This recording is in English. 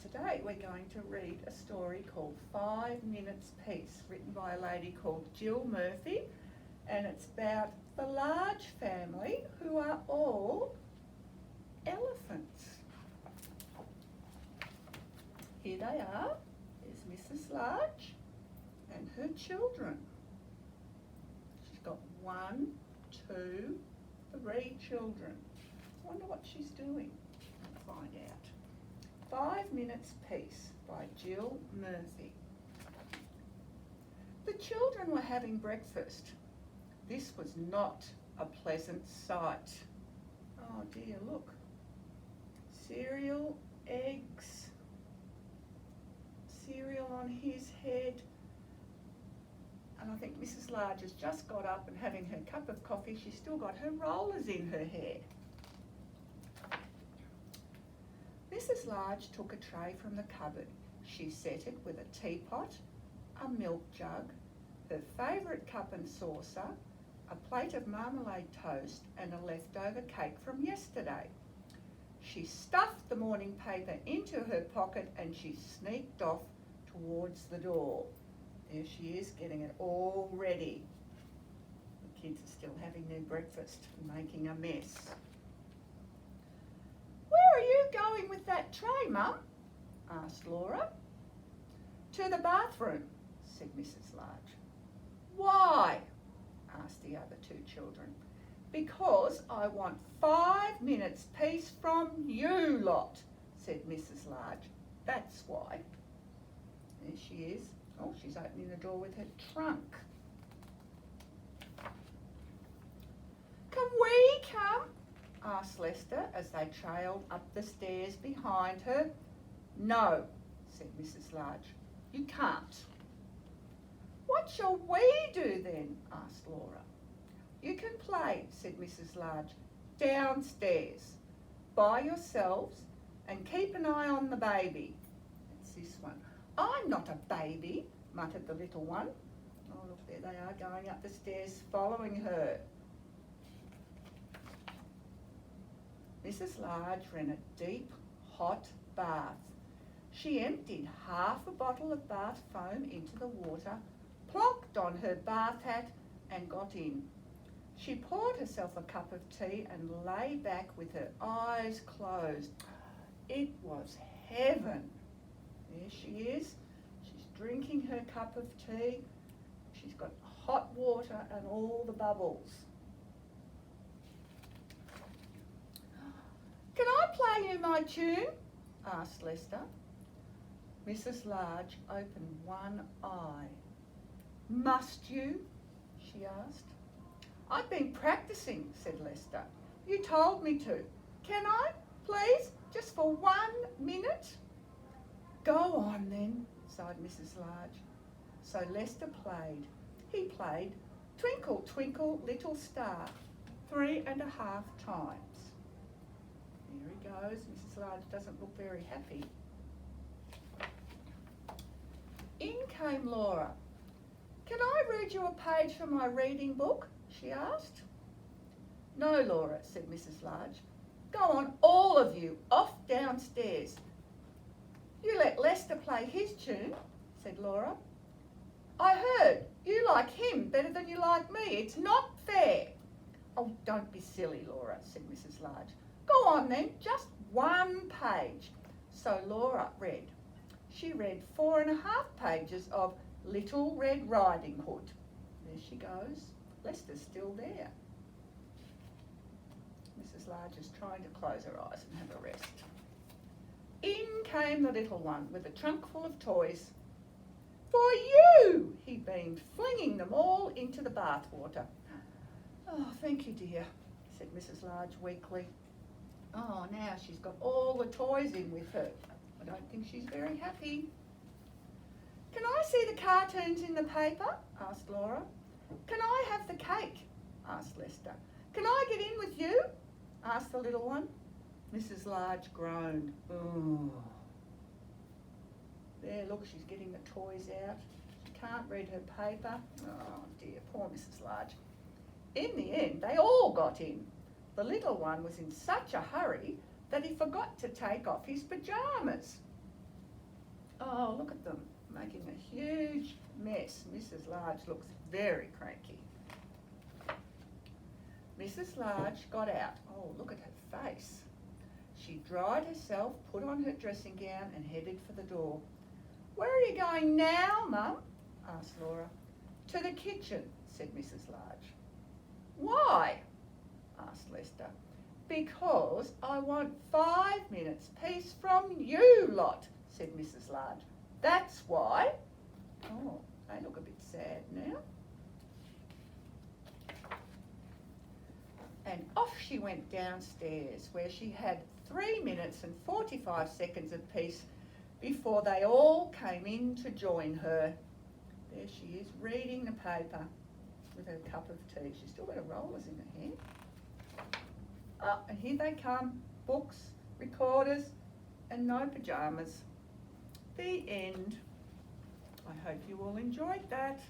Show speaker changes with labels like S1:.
S1: Today we're going to read a story called 5 Minutes Peace, written by a lady called Jill Murphy, and it's about the Large family who are all elephants. Here they are. There's Mrs. Large and her children. She's got 1, 2, 3 children. I wonder what she's doing. I'll find out. 5 Minutes Peace by Jill Murphy. The children were having breakfast. This was not a pleasant sight. Oh dear, look. Cereal, eggs, cereal on his head. And I think Mrs. Large has just got up and having her cup of coffee. She's still got her rollers in her hair. Mrs. Large took a tray from the cupboard. She set it with a teapot, a milk jug, her favourite cup and saucer, a plate of marmalade toast and a leftover cake from yesterday. She stuffed the morning paper into her pocket and she sneaked off towards the door. There she is, getting it all ready. The kids are still having their breakfast and making a mess. "Where are you going with that tray, Mum?" asked Laura. "To the bathroom," said Mrs. Large. "Why?" asked the other 2 children. "Because I want 5 minutes peace from you lot," said Mrs. Large. "That's why." There she is. Oh, she's opening the door with her trunk. "Can we come?" asked Lester as they trailed up the stairs behind her. "No," said Mrs. Large. "You can't." "What shall we do then?" asked Laura. "You can play," said Mrs. Large, "downstairs by yourselves and keep an eye on the baby." It's this one. "I'm not a baby," muttered the little one. Oh, look, there they are going up the stairs following her. Mrs. Large ran a deep, hot bath. She emptied half a bottle of bath foam into the water, plonked on her bath hat and got in. She poured herself a cup of tea and lay back with her eyes closed. It was heaven. There she is. She's drinking her cup of tea. She's got hot water and all the bubbles. "Can I play you my tune?" asked Lester. Mrs. Large opened one eye. "Must you?" she asked. "I've been practicing," said Lester. "You told me to. Can I, please, just for 1 minute?" "Go on then," sighed Mrs. Large. So Lester played. He played "Twinkle, Twinkle, Little Star" 3.5 times. There he goes. Mrs. Large doesn't look very happy. In came Laura. "Can I read you a page from my reading book?" she asked. "No, Laura," said Mrs. Large. "Go on, all of you, off downstairs." "You let Lester play his tune," said Laura. "I heard you like him better than you like me. It's not fair." "Oh, don't be silly, Laura," said Mrs. Large. "Go on then, just 1 page." So Laura read. She read 4.5 pages of Little Red Riding Hood. There she goes. Lester's still there. Mrs. Large is trying to close her eyes and have a rest. In came the little one with a trunk full of toys. "For you!" he beamed, flinging them all into the bathwater. "Oh, thank you, dear," said Mrs. Large weakly. Oh, now she's got all the toys in with her. I don't think she's very happy. "Can I see the cartoons in the paper?" asked Laura. "Can I have the cake?" asked Lester. "Can I get in with you?" asked the little one. Mrs. Large groaned. "Oh." There, look, she's getting the toys out. She can't read her paper. Oh dear, poor Mrs. Large. In the end, they all got in. The little one was in such a hurry that he forgot to take off his pyjamas. Oh, look at them, making a huge mess. Mrs. Large looks very cranky. Mrs. Large got out. Oh, look at her face. She dried herself, put on her dressing gown and headed for the door. Where are you going now, Mum? Asked Laura. To the kitchen, said Mrs. Large. Why? Asked Lester. Because I want 5 minutes peace from you lot, said Mrs. Large. That's why. Oh, they look a bit sad now. And off she went downstairs, where she had 3 minutes and 45 seconds of peace before they all came in to join her. There she is, reading the paper with her cup of tea. She's still got her rollers in her hair. Oh, and here they come, books, recorders, and no pyjamas. The end. I hope you all enjoyed that.